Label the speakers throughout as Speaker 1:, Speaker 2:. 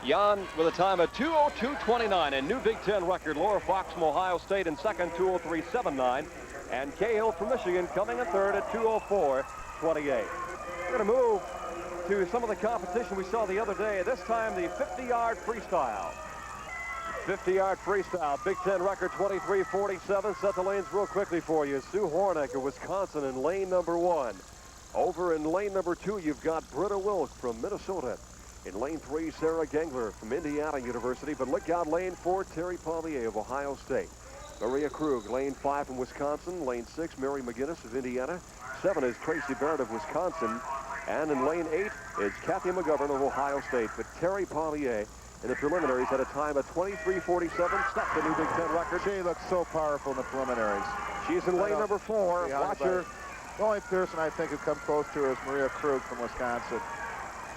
Speaker 1: Jan with a time of 2:02.29 and new Big Ten record. Laura Fox from Ohio State in second, 2:03.79. And Cahill from Michigan coming in third at 2:04.28. We're going to move to some of the competition we saw the other day. This time the 50-yard freestyle. 50-yard freestyle. Big Ten record 23:47. Set the lanes real quickly for you. Sue Hornick of Wisconsin in lane number 1. Over in lane number 2, you've got Britta Wilk from Minnesota. In lane 3, Sarah Gengler from Indiana University. But look out, lane 4, Terry Pommier of Ohio State. Maria Krug, lane 5 from Wisconsin. Lane 6, Mary McGinnis of Indiana. 7 is Tracy Barrett of Wisconsin. And in lane 8 is Kathy McGovern of Ohio State. But Terry Pommier in the preliminaries had a time of 23:47. Stuck the new Big Ten record.
Speaker 2: She looks so powerful in the preliminaries.
Speaker 1: She's in lane number 4. Watch her.
Speaker 2: The only person I think who come close to her is Maria Krug from Wisconsin.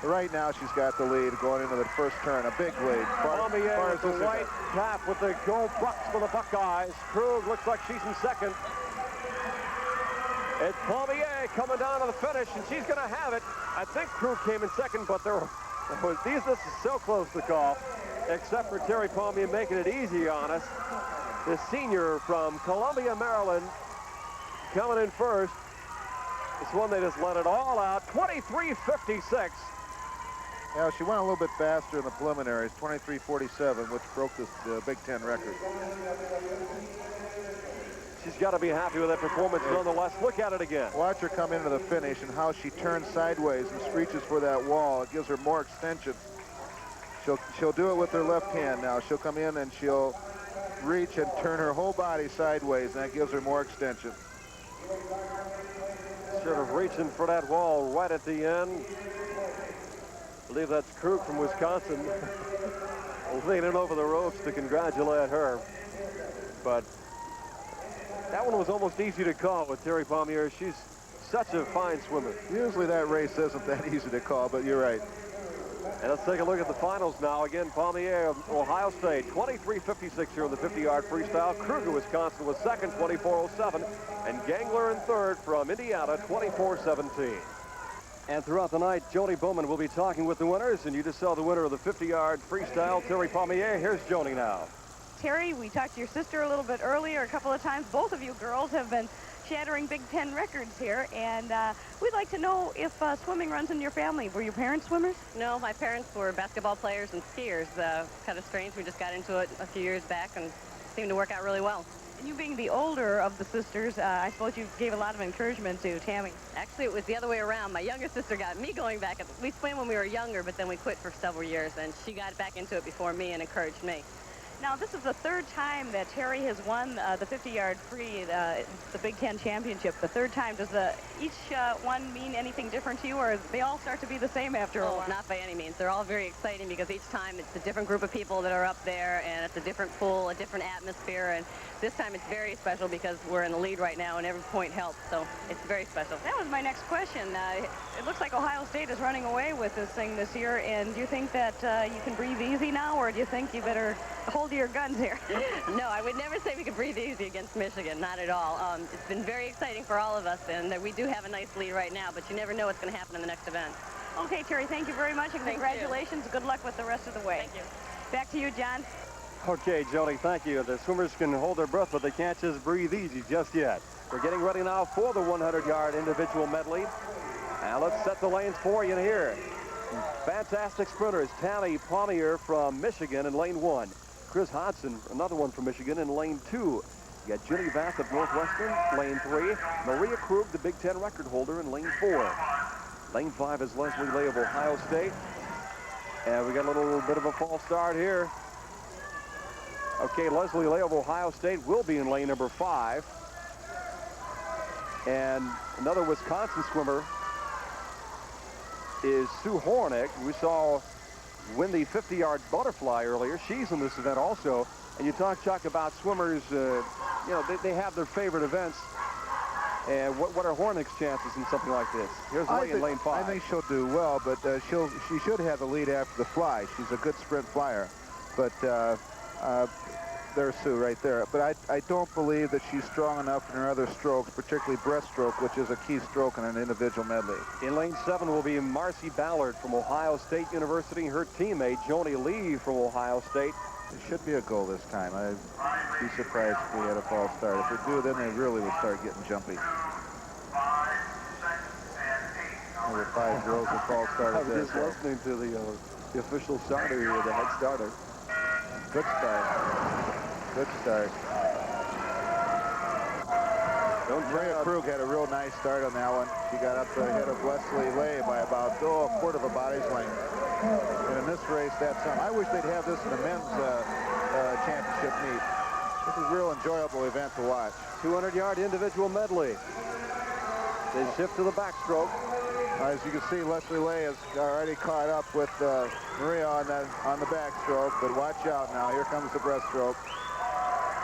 Speaker 2: Right now, she's got the lead going into the first turn, a big lead.
Speaker 1: Pommier with the white cap with the Go Bucks for the Buckeyes. Krug looks like she's in second. It's Pommier coming down to the finish, and she's going to have it. I think Krug came in second, but this is so close to call, except for Terry Pommier making it easy on us. The senior from Columbia, Maryland, coming in first. This one, they just let it all out. 23:56.
Speaker 2: Yeah, she went a little bit faster in the preliminaries, 23:47, which broke the Big Ten record.
Speaker 1: She's got to be happy with that performance nonetheless. Look at it again.
Speaker 2: Watch her come into the finish and how she turns sideways and reaches for that wall. It gives her more extension. She'll do it with her left hand now. She'll come in and she'll reach and turn her whole body sideways, and that gives her more extension.
Speaker 1: Sort of reaching for that wall right at the end. I believe that's Krug from Wisconsin leaning over the ropes to congratulate her. But that one was almost easy to call with Terry Pommier. She's such a fine swimmer.
Speaker 2: Usually that race isn't that easy to call, but you're right.
Speaker 1: And let's take a look at the finals now. Again, Pommier of Ohio State, 23:56 here in the 50-yard freestyle. Krug of Wisconsin was second, 24:07. And Gengler in third from Indiana, 24:17. And throughout the night, Joni Bowman will be talking with the winners. And you just saw the winner of the 50-yard freestyle, Terry Pommier. Here's Joni now.
Speaker 3: Terry, we talked to your sister a little bit earlier a couple of times. Both of you girls have been shattering Big Ten records here, and we'd like to know if swimming runs in your family. Were your parents swimmers?
Speaker 4: No, my parents were basketball players and skiers. Kind of strange. We just got into it a few years back and seemed to work out really well.
Speaker 3: And you being the older of the sisters, I suppose you gave a lot of encouragement to Tammy.
Speaker 4: Actually, it was the other way around. My younger sister got me going back. We swam when we were younger, but then we quit for several years, and she got back into it before me and encouraged me.
Speaker 3: Now, this is the third time that Terry has won the 50-yard free, the Big Ten championship. The third time. Does each one mean anything different to you, or they all start to be the same after a while?
Speaker 4: Not by any means. They're all very exciting because each time it's a different group of people that are up there, and it's a different pool, a different atmosphere, and this time it's very special because we're in the lead right now, and every point helps, so it's very special.
Speaker 3: That was my next question. It looks like Ohio State is running away with this thing this year, and do you think that you can breathe easy now, or do you think you better hold your guns here?
Speaker 4: No, I would never say we could breathe easy against Michigan, not at all. It's been very exciting for all of us, and we do have a nice lead right now, but you never know what's going to happen in the next event.
Speaker 3: Okay, Terry, thank you very much, and congratulations. Good luck with the rest of the way.
Speaker 4: Thank you.
Speaker 3: Back to you, John.
Speaker 1: Okay, Joni, thank you. The swimmers can hold their breath, but they can't just breathe easy just yet. We're getting ready now for the 100-yard individual medley. Now let's set the lanes for you here. Fantastic sprinters. Tammy Pommier from Michigan in lane 1. Chris Hodson, another one from Michigan, in lane 2. You got Ginny Bath of Northwestern, lane 3. Maria Krug, the Big Ten record holder, in lane 4. Lane 5 is Leslie Lay of Ohio State. And we got a little bit of a false start here. Okay, Leslie Lay of Ohio State will be in lane number 5. And another Wisconsin swimmer is Sue Hornick. We saw win the 50-yard butterfly earlier. She's in this event also. And you talk, Chuck, about swimmers, you know, they have their favorite events. And what are Hornick's chances in something like this? Here's Lay in lane 5.
Speaker 2: I think she'll do well, but she should have the lead after the fly. She's a good sprint flyer. But there's Sue right there. But I don't believe that she's strong enough in her other strokes, particularly breaststroke, which is a key stroke in an individual medley.
Speaker 1: In lane 7 will be Marcy Ballard from Ohio State University. Her teammate, Joni Lee from Ohio State.
Speaker 2: It should be a goal this time. I'd be surprised if we had a false start. If we do, then they really would start getting jumpy. Over 5 girls with false start.
Speaker 1: I was just listening to the official starter here, the head starter.
Speaker 2: Good start. Good start. Maria Krug had a real nice start on that one. She got up ahead of Leslie Lay by about a quarter of a body's length. And in this race, that's something. I wish they'd have this in the men's championship meet. This is a real enjoyable event to watch.
Speaker 1: 200-yard individual medley. They shift to the backstroke.
Speaker 2: As you can see, Leslie Lay has already caught up with Maria on the backstroke, but watch out now. Here comes the breaststroke.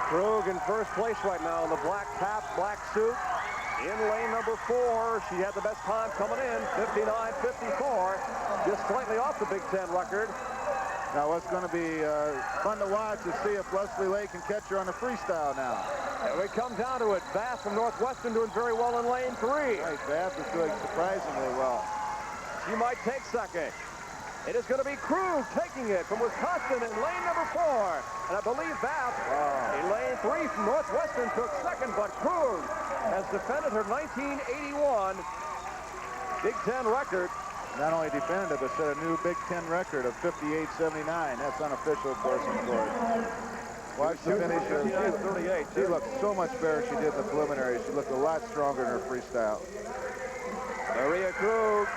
Speaker 1: Krug in first place right now in the black cap, black suit. In lane number 4, she had the best time coming in, 59.54, just slightly off the Big Ten record.
Speaker 2: Now what's going to be fun to watch is see if Leslie Lay can catch her on the freestyle now.
Speaker 1: And we come down to it. Bass from Northwestern doing very well in lane 3.
Speaker 2: Right, Bass is doing surprisingly well.
Speaker 1: She might take second. It is going to be Krug taking it from Wisconsin in lane number 4. And I believe Bass in lane 3 from Northwestern took second, but Krug has defended her 1981 Big Ten record.
Speaker 2: Not only defended it, but set a new Big Ten record of 58.79. That's unofficial, of course, of course. Watch the finish. She looked so much better than she did in the preliminaries. She looked a lot stronger in her freestyle.
Speaker 1: Maria Krug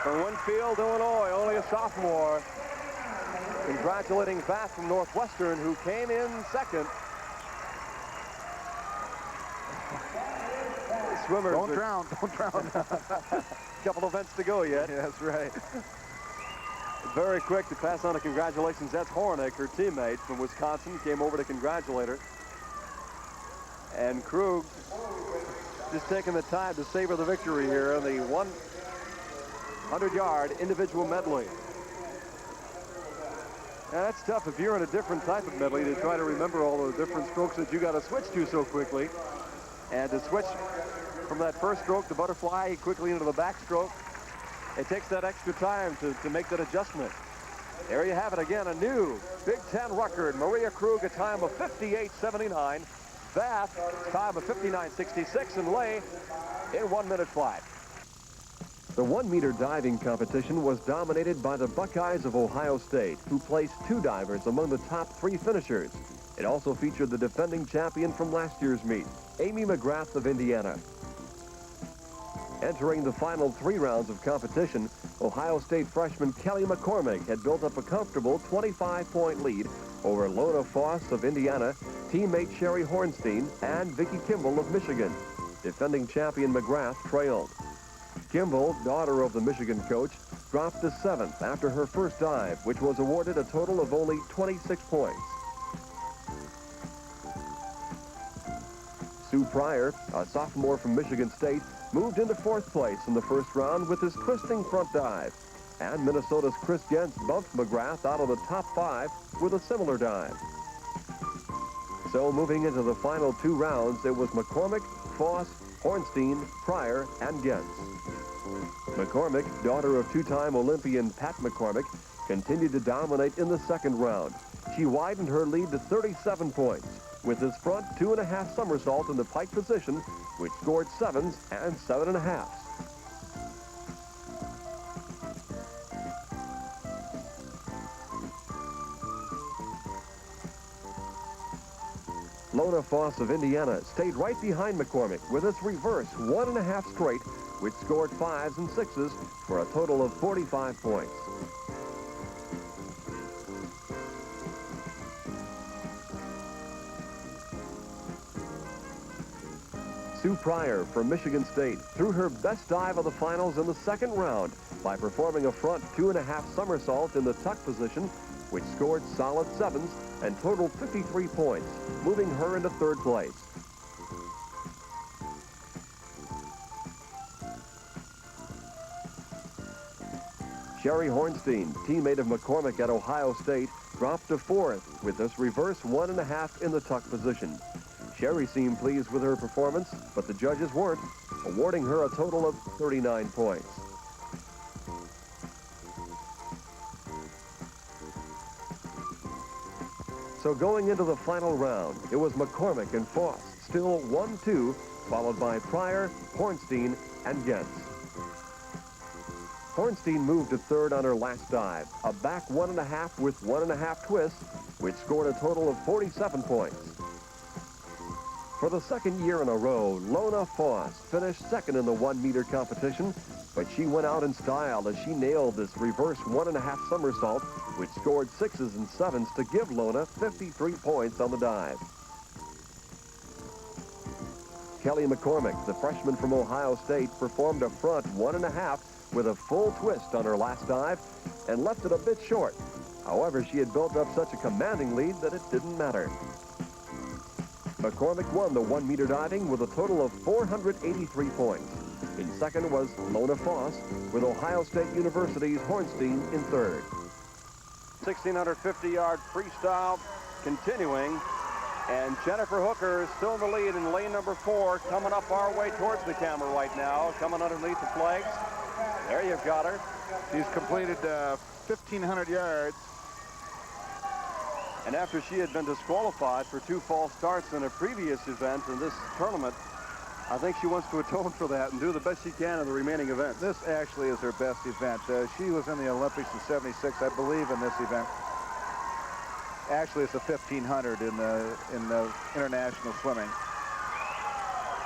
Speaker 1: from Winfield, Illinois, only a sophomore. Congratulating Bass from Northwestern, who came in second. Swimmers.
Speaker 2: Don't drown. Don't drown.
Speaker 1: Couple events to go yet.
Speaker 2: Yeah, that's right.
Speaker 1: Very quick to pass on a congratulations. That's Hornick, her teammate from Wisconsin, came over to congratulate her. And Krug just taking the time to savor the victory here in the 100-yard individual medley. Now, that's tough if you're in a different type of medley to try to remember all the different strokes that you got to switch to so quickly. And to switch from that first stroke to butterfly quickly into the backstroke, it takes that extra time to make that adjustment. There you have it again, a new Big Ten record. Maria Krug, a time of 58.79. Bass, time of 59.66, and Lay in 1 minute flat. The 1-meter diving competition was dominated by the Buckeyes of Ohio State, who placed 2 divers among the top 3 finishers. It also featured the defending champion from last year's meet, Amy McGrath of Indiana. Entering the final 3 rounds of competition, Ohio State freshman Kelly McCormick had built up a comfortable 25-point lead over Lona Foss of Indiana, teammate Sherry Hornstein, and Vicki Kimball of Michigan. Defending champion McGrath trailed. Kimball, daughter of the Michigan coach, dropped to 7th after her first dive, which was awarded a total of only 26 points. Sue Pryor, a sophomore from Michigan State, moved into 4th place in the first round with his twisting front dive. And Minnesota's Chris Gentz bumped McGrath out of the top 5 with a similar dive. So moving into the final 2 rounds, it was McCormick, Foss, Hornstein, Pryor, and Gentz. McCormick, daughter of 2-time Olympian Pat McCormick, continued to dominate in the second round. She widened her lead to 37 points with his front 2.5 somersault in the pike position, which scored 7s and 7.5s. Lona Foss of Indiana stayed right behind McCormick with its reverse 1.5 straight, which scored 5s and 6s for a total of 45 points. Sue Pryor from Michigan State threw her best dive of the finals in the second round by performing a front 2.5 somersault in the tuck position, which scored solid 7s and totaled 53 points, moving her into 3rd place. Sherry Hornstein, teammate of McCormick at Ohio State, dropped to 4th with this reverse 1.5 in the tuck position. Sherry seemed pleased with her performance, but the judges weren't, awarding her a total of 39 points. So going into the final round, it was McCormick and Foss, still 1-2, followed by Pryor, Hornstein, and Gens. Hornstein moved to 3rd on her last dive, a back 1.5 with 1.5 twists, which scored a total of 47 points. For the 2nd year in a row, Lona Foss finished 2nd in the 1-meter competition, but she went out in style as she nailed this reverse 1.5 somersault, which scored 6s and 7s to give Lona 53 points on the dive. Kelly McCormick, the freshman from Ohio State, performed a front 1.5 with a full twist on her last dive and left it a bit short. However, she had built up such a commanding lead that it didn't matter. McCormick won the 1-meter diving with a total of 483 points. In 2nd was Lona Foss, with Ohio State University's Hornstein in 3rd.
Speaker 5: 1,650-yard freestyle continuing, and Jennifer Hooker is still in the lead in lane number 4, coming up our way towards the camera right now, coming underneath the flags. There you've got her.
Speaker 2: She's completed 1,500 yards.
Speaker 5: And after she had been disqualified for 2 false starts in a previous event in this tournament, I think she wants to atone for that and do the best she can in the remaining events.
Speaker 2: This actually is her best event. She was in the Olympics in '76, I believe, in this event. Actually, it's a 1,500 in the international swimming.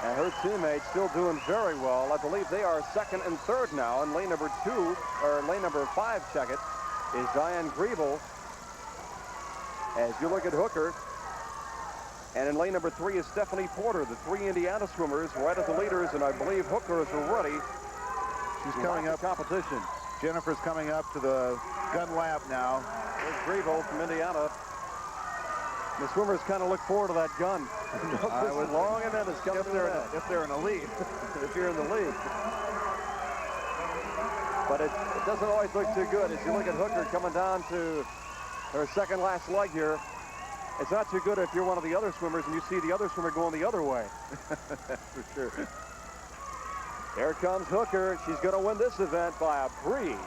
Speaker 5: And her teammates still doing very well. I believe they are 2nd and 3rd now. In lane number 2, or lane number 5, check it, is Diane Griebel. As you look at Hooker, and in lane number 3 is Stephanie Porter, the 3 Indiana swimmers right at the leaders, and I believe Hooker is already.
Speaker 2: She's coming up.
Speaker 5: Competition.
Speaker 2: Jennifer's coming up to the gun lap now.
Speaker 5: There's Griebel from Indiana. The swimmers kind of look forward to that gun.
Speaker 2: With
Speaker 5: long event is coming
Speaker 2: if they're in the lead.
Speaker 5: If you're in the lead. But it doesn't always look too good. As you look at Hooker coming down to her 2nd last leg here, it's not too good if you're one of the other swimmers and you see the other swimmer going the other way.
Speaker 2: That's for sure.
Speaker 5: There comes Hooker. She's going to win this event by a breeze.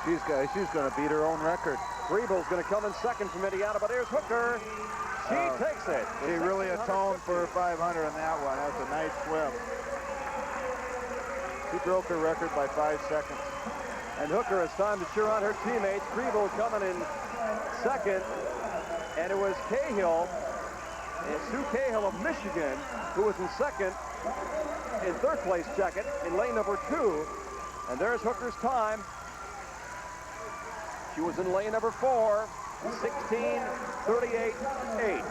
Speaker 2: She's going to beat her own record.
Speaker 5: Griebel's going to come in 2nd from Indiana, but here's Hooker. She takes it.
Speaker 2: She really atoned for her 500 in that one. That was a nice swim. She broke her record by 5 seconds.
Speaker 5: And Hooker has time to cheer on her teammates. Griebel coming in 2nd. And it was Cahill, Sue Cahill of Michigan, who was in 2nd. In 3rd place, check it, in lane number 2. And there's Hooker's time. She was in lane number 4, 16:38.8.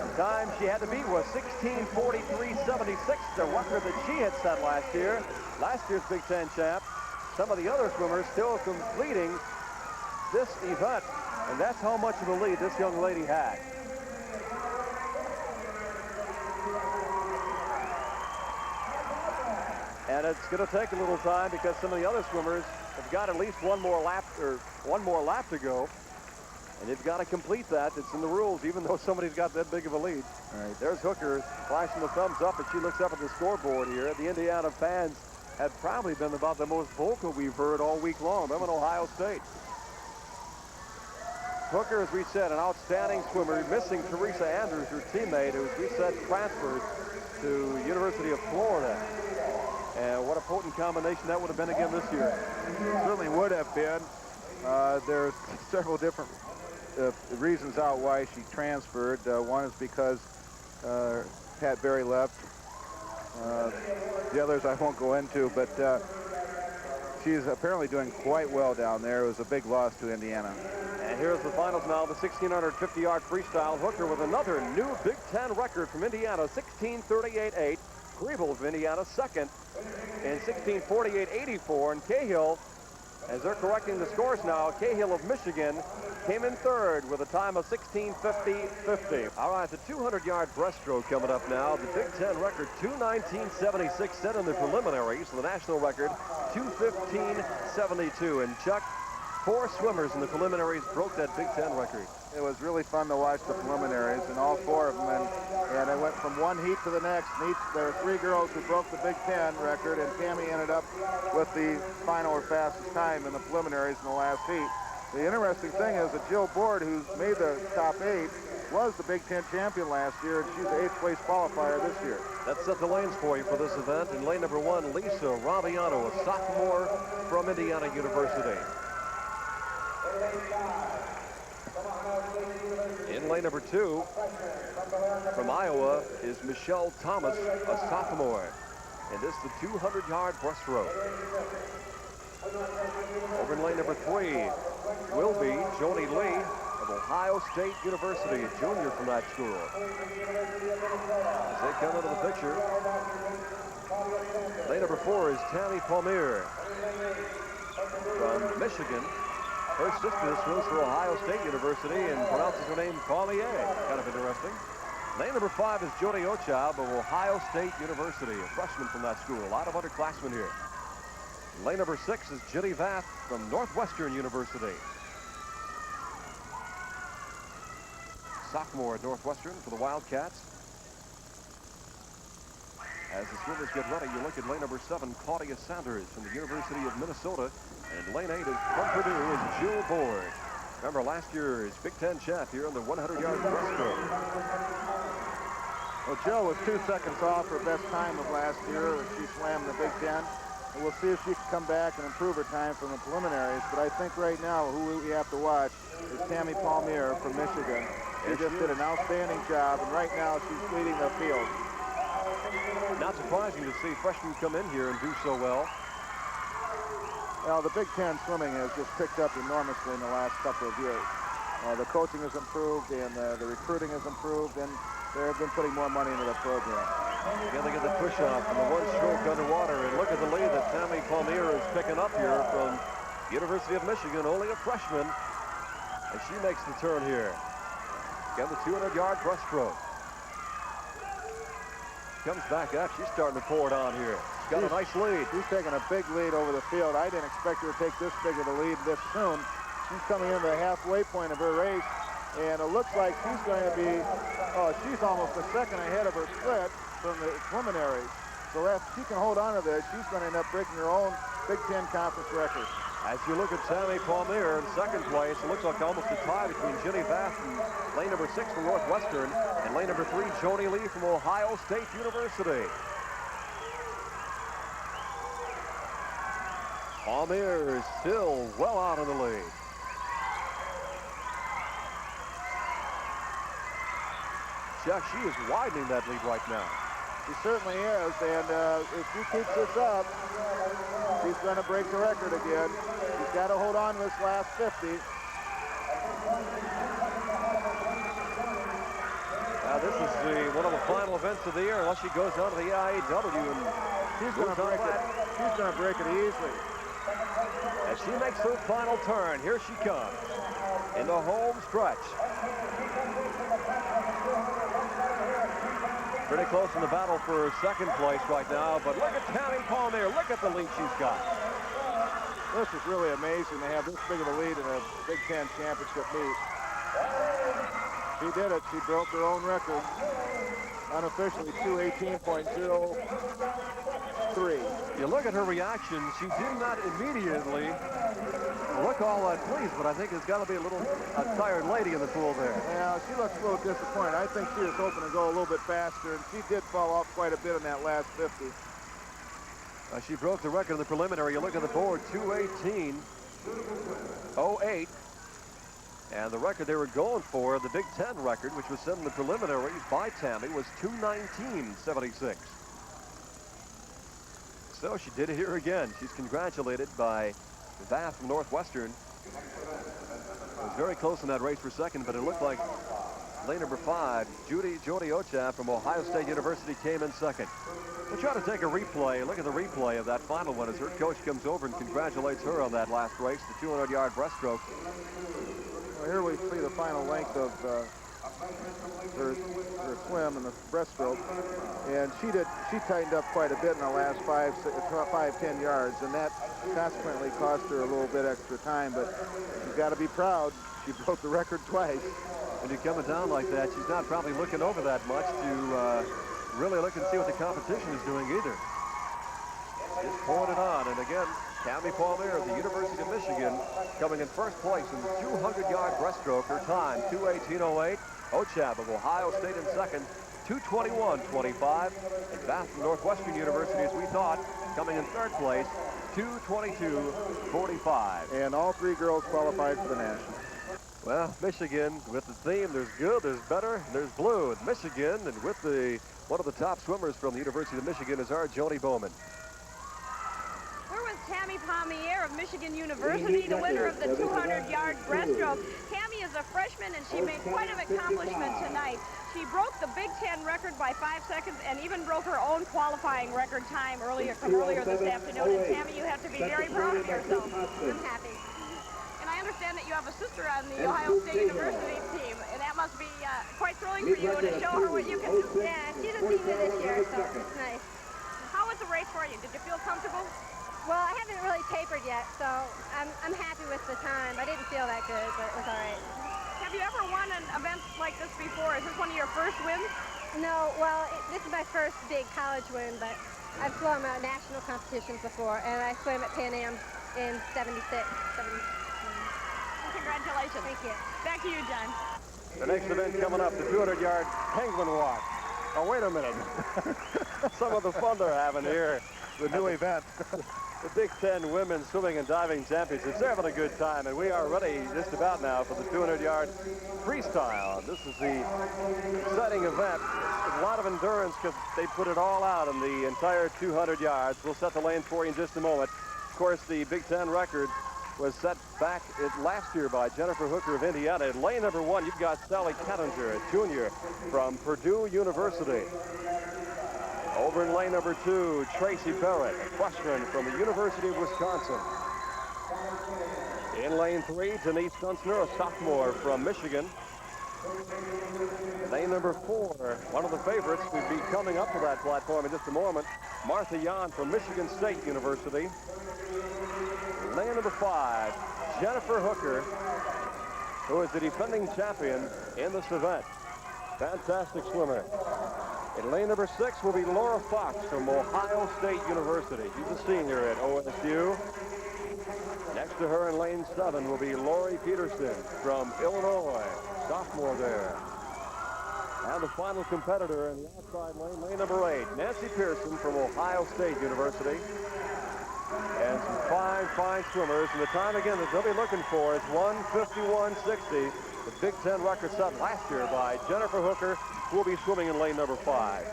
Speaker 5: The time she had to beat was 16:43.76, the record that she had set last year. Last year's Big Ten champ. Some of the other swimmers still completing this event, and that's how much of a lead this young lady had. And it's going to take a little time because some of the other swimmers have got at least one more lap to go, and they've got to complete that. It's in the rules, even though somebody's got that big of a lead.
Speaker 2: All right.
Speaker 5: There's Hooker flashing the thumbs up, and she looks up at the scoreboard here. The Indiana fans have probably been about the most vocal we've heard all week long. Them in Ohio State. Hooker, as we said, an outstanding swimmer, missing Teresa Andrews, her teammate, who, as we said, transferred to University of Florida. And what a potent combination that would have been again this year.
Speaker 2: Certainly would have been. There's several different reasons out why she transferred. One is because Pat Berry left. The others I won't go into, but she's apparently doing quite well down there. It was a big loss to Indiana.
Speaker 5: And here's the finals now, the 1,650-yard freestyle. Hooker with another new Big Ten record from Indiana, 16:38.8. Griebel of Indiana 2nd in 16:48.84, and Cahill
Speaker 1: As they're correcting the scores now, Cahill of Michigan came in third with a time of 16:50.50. All right, the 200-yard breaststroke coming up now. The Big Ten record, 2:19.76 set in the preliminaries. The national record, 2:15.72. And Chuck, 4 swimmers in the preliminaries broke that Big Ten record.
Speaker 2: It was really fun to watch the preliminaries, and all 4 of them, and it went from one heat to the next. And there were 3 girls who broke the Big Ten record, and Tammy ended up with the final or fastest time in the preliminaries in the last heat. The interesting thing is that Jill Board, who's made the top 8, was the Big Ten champion last year, and she's the 8th place qualifier this year.
Speaker 1: That set the lanes for you for this event. In lane number 1, Lisa Raviano, a sophomore from Indiana University. In lane number 2, from Iowa, is Michelle Thomas, a sophomore. And this is the 200-yard breaststroke. Over in lane number 3 will be Joni Lee of Ohio State University, a junior from that school. As they come into the picture, lane number 4 is Tammy Palmier from Michigan. Her sister swims for Ohio State University and pronounces her name Palmier. Kind of interesting. Lane number 5 is Jody Ochab of Ohio State University, a freshman from that school. A lot of underclassmen here. Lane number 6 is Jenny Vath from Northwestern University. Sophomore at Northwestern for the Wildcats. As the swimmers get ready, you look at lane number 7, Claudia Sanders from the University of Minnesota. And lane 8 is from Purdue is Jill Board. Remember last year's Big Ten champ here on the 100-yard breaststroke.
Speaker 2: Well, Jill was 2 seconds off her best time of last year when she swam the Big Ten. And we'll see if she can come back and improve her time from the preliminaries. But I think right now who we have to watch is Tammy Palmier from Michigan. She just did an outstanding job, and right now she's leading the field.
Speaker 1: Not surprising to see freshmen come in here and do so well.
Speaker 2: Well, the Big Ten swimming has just picked up enormously in the last couple of years. The coaching has improved, and the recruiting has improved, and they've been putting more money into the program.
Speaker 1: Again, they get the push-off and the 1-stroke underwater, and look at the lead that Tammy Palmier is picking up here from University of Michigan, only a freshman, as she makes the turn here. Again, the 200-yard breaststroke. Comes back up. She's starting to pour it on here. She's got a nice lead.
Speaker 2: She's taking a big lead over the field. I didn't expect her to take this big of a lead this soon. She's coming into the halfway point of her race, and it looks like she's going to be, she's almost a second ahead of her split from the preliminaries. So if she can hold on to this, she's going to end up breaking her own Big Ten conference record.
Speaker 1: As you look at Tammy Palmier in second place, it looks like almost a tie between Jenny Vath and lane number 6 from Northwestern and lane number 3, Joni Lee from Ohio State University. Palmier is still well out of the lead. Chuck, she is widening that lead right now.
Speaker 2: She certainly is, and if she keeps this up, she's going to break the record again. She's got to hold on to this last 50.
Speaker 1: Now this is one of the final events of the year, unless she goes down to the IAW and
Speaker 2: she's going to break it. She's going to break it easily.
Speaker 1: As she makes her final turn, here she comes in the home stretch. Pretty close in the battle for second place right now, but look at Tammy Palmier. Look at the lead she's got.
Speaker 2: This is really amazing to have this big of a lead in a Big Ten championship meet. She did it. She broke her own record. Unofficially 2:18.03.
Speaker 1: You look at her reaction. She did not immediately look all that pleased, but I think there's got to be a tired lady in the pool there.
Speaker 2: Yeah, she looks a little disappointed. I think she was hoping to go a little bit faster, and she did fall off quite a bit in that last 50.
Speaker 1: She broke the record in the preliminary. You look at the board, 2:18.08. And the record they were going for, the Big Ten record, which was set in the preliminaries by Tammy, was 2:19.76. So she did it here again. She's congratulated by Vath from Northwestern. It was very close in that race for second, but it looked like lane number 5, Jody Ochab from Ohio State University came in second. We'll try to take a replay. Look at the replay of that final one as her coach comes over and congratulates her on that last race, the 200-yard breaststroke.
Speaker 2: Well, here we see the final length of her swim and the breaststroke, and she tightened up quite a bit in the last 5-10 yards, and that consequently cost her a little bit extra time, but she's got to be proud. She broke the record twice.
Speaker 1: When you're coming down like that, she's not probably looking over that much to really look and see what the competition is doing either. Just pouring it on, and again, Tammy Palmier of the University of Michigan coming in first place in the 200-yard breaststroke. Her time, 2:18:08. Ochab of Ohio State in second, 2:21:25. And Bath from Northwestern University, as we thought, coming in third place, 2:22:45.
Speaker 2: And all three girls qualified for the national.
Speaker 1: Well, Michigan with the theme, there's good, there's better, and there's blue. And Michigan, and with one of the top swimmers from the University of Michigan is our Jody Bowman.
Speaker 3: We're with Tammy Palmier of Michigan University, the winner of the 200-yard breaststroke. Tammy is a freshman, and she made quite an accomplishment tonight. She broke the Big Ten record by 5 seconds and even broke her own qualifying record time earlier this afternoon. And Tammy, you have to be very proud of yourself.
Speaker 4: I'm happy.
Speaker 3: And I understand that you have a sister on the Ohio State University team, and that must be quite thrilling for you to show her what you can do.
Speaker 4: Yeah, she's a senior this year, so it's nice.
Speaker 3: How was the race for you? Did you feel comfortable?
Speaker 4: Well, I haven't really tapered yet, so I'm happy with the time. I didn't feel that good, but it was all right.
Speaker 3: Have you ever won an event like this before? Is this one of your first wins?
Speaker 4: No, well, this is my first big college win, but I've swum at national competitions before, and I swam at Pan Am in 76.
Speaker 3: Congratulations.
Speaker 4: Thank you.
Speaker 3: Back to you, John.
Speaker 1: The next event coming up, the 200-yard penguin walk. Oh, wait a minute. Some of the fun they're having here.
Speaker 2: The new event.
Speaker 1: The Big Ten Women's Swimming and Diving Championships. They're having a good time, and we are ready just about now for the 200-yard freestyle. This is the exciting event. There's a lot of endurance because they put it all out in the entire 200 yards. We'll set the lane for you in just a moment. Of course, the Big Ten record was set back last year by Jennifer Hooker of Indiana. In lane number 1, you've got Sally Kettinger, a junior from Purdue University. Over in lane number 2, Tracy Barrett, a freshman from the University of Wisconsin. In lane 3, Denise Dunstner, a sophomore from Michigan. Lane number 4, one of the favorites would be coming up to that platform in just a moment, Martha Yan from Michigan State University. Lane number 5, Jennifer Hooker, who is the defending champion in this event. Fantastic swimmer. In lane number 6 will be Laura Fox from Ohio State University. She's a senior at OSU. Next to her in lane 7 will be Lori Peterson from Illinois, sophomore there. And the final competitor in the outside lane, lane number 8, Nancy Pearson from Ohio State University. And some fine swimmers. And the time again that they'll be looking for is 1:51:60. The Big Ten record set last year by Jennifer Hooker, who will be swimming in lane number 5.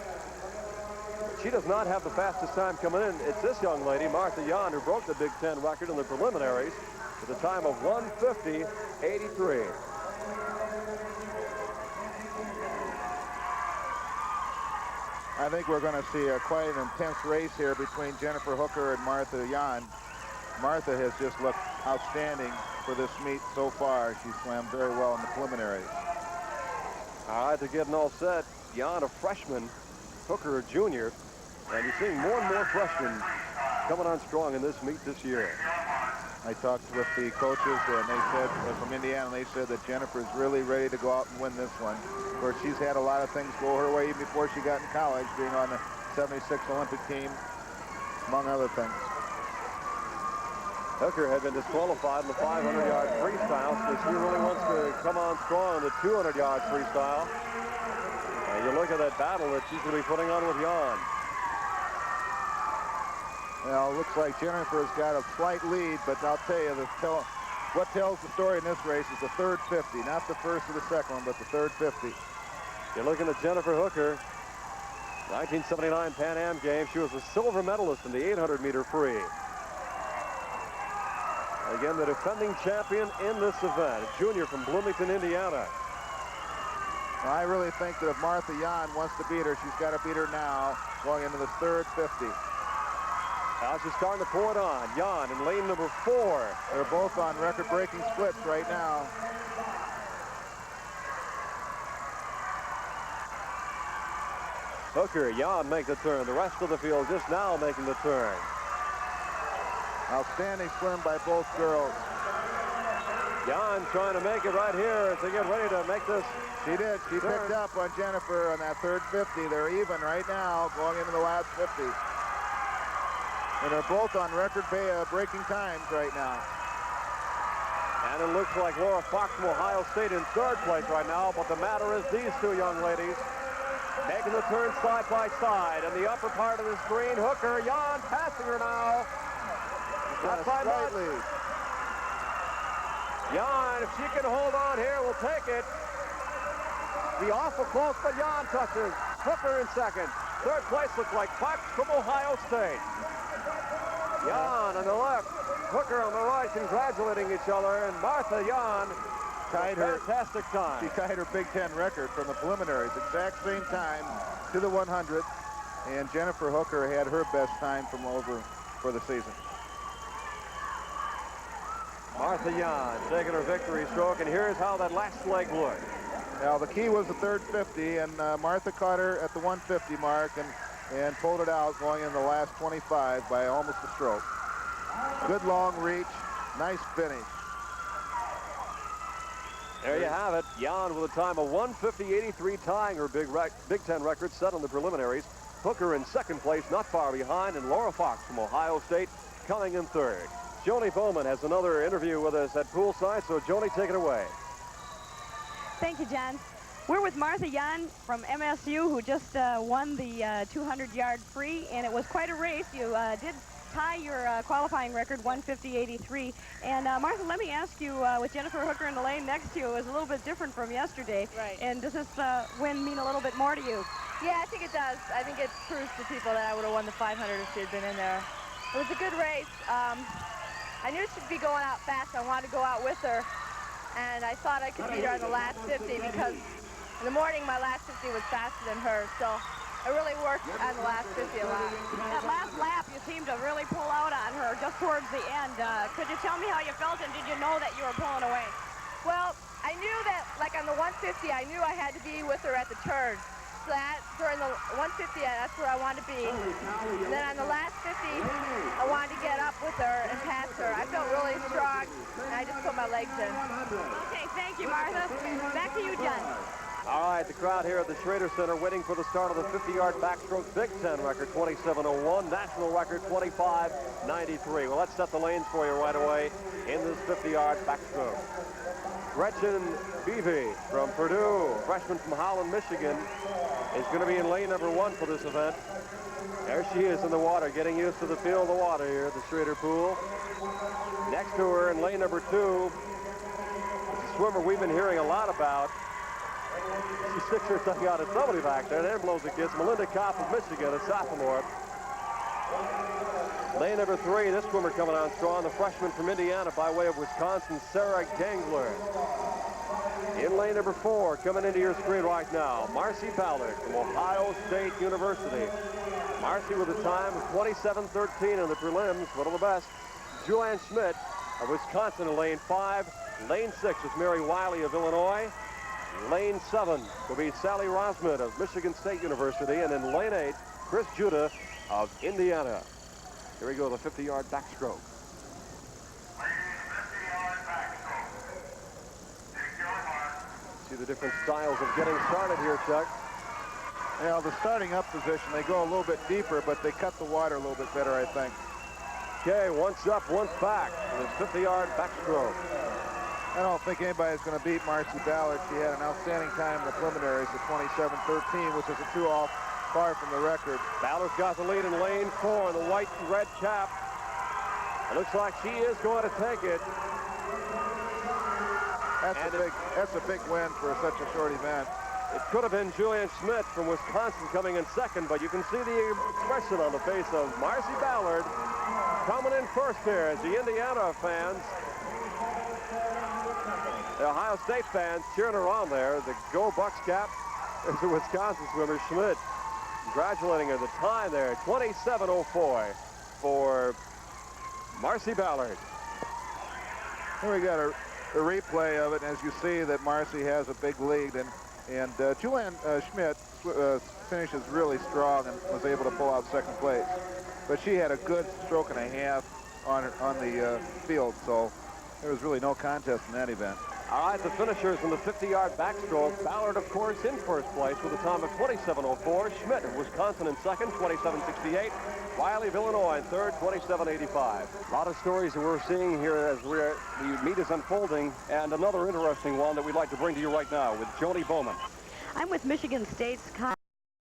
Speaker 1: She does not have the fastest time coming in. It's this young lady, Martha Yan, who broke the Big Ten record in the preliminaries with a time of 1:50:83.
Speaker 2: I think we're going to see quite an intense race here between Jennifer Hooker and Martha Yan. Martha has just looked outstanding for this meet so far. She swam very well in the preliminaries.
Speaker 1: All right, they're getting all set. Yan, a freshman, Hooker, a junior. And you're seeing more and more freshmen coming on strong in this meet this year.
Speaker 2: I talked with the coaches, and they said, from Indiana, they said that Jennifer's really ready to go out and win this one. Of course, she's had a lot of things go her way before she got in college, being on the 76 Olympic team, among other things.
Speaker 1: Hooker had been disqualified in the 500-yard freestyle, so she really wants to come on strong in the 200-yard freestyle. And you look at that battle that she's going to be putting on with Yan.
Speaker 2: Well, it looks like Jennifer's got a slight lead, but I'll tell you, what tells the story in this race is the third 50, not the first or the second one, but the third 50.
Speaker 1: You're looking at Jennifer Hooker, 1979 Pan Am Games. She was a silver medalist in the 800-meter free. Again, the defending champion in this event, a junior from Bloomington, Indiana.
Speaker 2: I really think that if Martha Jan wants to beat her, she's got to beat her now, going into the third 50.
Speaker 1: Now she's starting to pour it on. Jan in lane number 4.
Speaker 2: They're both on record-breaking splits right now.
Speaker 1: Hooker, Jan make the turn. The rest of the field just now making the turn.
Speaker 2: Outstanding swim by both girls.
Speaker 1: Jan trying to make it right here as they get ready to make this.
Speaker 2: She did. She
Speaker 1: turn.
Speaker 2: picked up on Jennifer on that third 50. They're even right now going into the last 50. And they're both on record-breaking times right now.
Speaker 1: And it looks like Laura Fox from Ohio State in third place right now, but the matter is these two young ladies making the turn side by side in the upper part of the screen. Hooker, Jan passing her now. Not by much. Jan, if she can hold on here, will take it. Be awful close, but Jan touches. Hooker in second. Third place looks like Fox from Ohio State. Jan on the left, Hooker on the right, congratulating each other, and Martha Jan tied her fantastic time.
Speaker 2: She tied her Big Ten record from the preliminaries, exact same time to the 100, and Jennifer Hooker had her best time from over for the season.
Speaker 1: Martha Jan taking her victory stroke, and here's how that last leg looked.
Speaker 2: Now the key was the third 50, and Martha caught her at the 150 mark and pulled it out going in the last 25 by almost a stroke. Good long reach, nice finish.
Speaker 1: There you have it. Jan with a time of 1:50.83, tying her Big Ten record set on the preliminaries. Hooker in second place, not far behind, and Laura Fox from Ohio State coming in third. Joni Bowman has another interview with us at poolside, so Joni, take it away.
Speaker 3: Thank you, John. We're with Martha Jan from MSU, who just won the 200-yard free, and it was quite a race. You did tie your qualifying record, 1:50.83. And Martha, let me ask you, with Jennifer Hooker in the lane next to you, it was a little bit different from yesterday.
Speaker 4: Right.
Speaker 3: And does this win mean a little bit more to you?
Speaker 6: Yeah, I think it does. I think it proves to people that I would have won the 500 if she had been in there. It was a good race. I knew she'd be going out fast. I wanted to go out with her. And I thought I could beat her on the last 50 because in the morning my last 50 was faster than hers. So I really worked on the last 50 a lot.
Speaker 3: That last lap, you seemed to really pull out on her just towards the end. Could you tell me how you felt, and did you know that you were pulling away?
Speaker 6: Well, I knew that, like on the 150, I knew I had to be with her at the turn. So that, during the 150, that's where I wanted to be. And then on the last 50, I wanted to get up with her and pass her. I felt really strong, and I just put my legs in.
Speaker 3: Okay, thank you, Martha. Back to you, John.
Speaker 1: All right, the crowd here at the Schrader Center waiting for the start of the 50-yard backstroke. Big Ten record, 27:01. National record, 25:93. Well, let's set the lanes for you right away in this 50-yard backstroke. Gretchen Beebe from Purdue, freshman from Holland, Michigan, is going to be in lane number 1 for this event. There she is in the water, getting used to the feel of the water here at the Schrader Pool. Next to her in lane number 2, is a swimmer we've been hearing a lot about. She sticks her tongue out at somebody back there. There blows a kiss. Melinda Kopp of Michigan, a sophomore. Lane number 3, this swimmer coming on strong, the freshman from Indiana by way of Wisconsin, Sarah Gangler. In lane number 4, coming into your screen right now, Marcy Ballard from Ohio State University. Marcy with a time of 27:13 in the prelims, one of the best. Joanne Schmidt of Wisconsin in lane 5. Lane 6 is Mary Wiley of Illinois. Lane 7 will be Sally Rosman of Michigan State University. And in lane 8, Chris Judah of Indiana. Here we go, the 50-yard backstroke. See the different styles of getting started here, Chuck.
Speaker 2: Now, the starting up position, they go a little bit deeper, but they cut the water a little bit better, I think.
Speaker 1: Okay, once up, once back. This 50-yard backstroke.
Speaker 2: I don't think anybody's going to beat Marcy Ballard. She had an outstanding time in the preliminaries at 27:13, which is a 2 off far from the record.
Speaker 1: Ballard's got the lead in lane 4, the white and red cap. It looks like she is going to take it.
Speaker 2: That's a big win for such a short event.
Speaker 1: It could have been Julian Schmidt from Wisconsin coming in second, but you can see the expression on the face of Marcy Ballard coming in first here as the Indiana fans The Ohio State fans cheering her on there. The Go Bucks cap is the Wisconsin swimmer Schmidt. Congratulating her. The time there, 27:04 for Marcy Ballard.
Speaker 2: Here we got a replay of it, and as you see that Marcy has a big lead, and Julianne Schmidt finishes really strong and was able to pull out second place. But she had a good stroke and a half on the field, so there was really no contest in that event.
Speaker 1: All right, the finishers in the 50-yard backstroke. Ballard, of course, in first place with a time of 27:04. Schmidt of Wisconsin in second, 27:68. Wiley of Illinois in third, 27:85. A lot of stories that we're seeing here as the meet is unfolding, and another interesting one that we'd like to bring to you right now with Joni Bowman.
Speaker 3: I'm with Michigan State's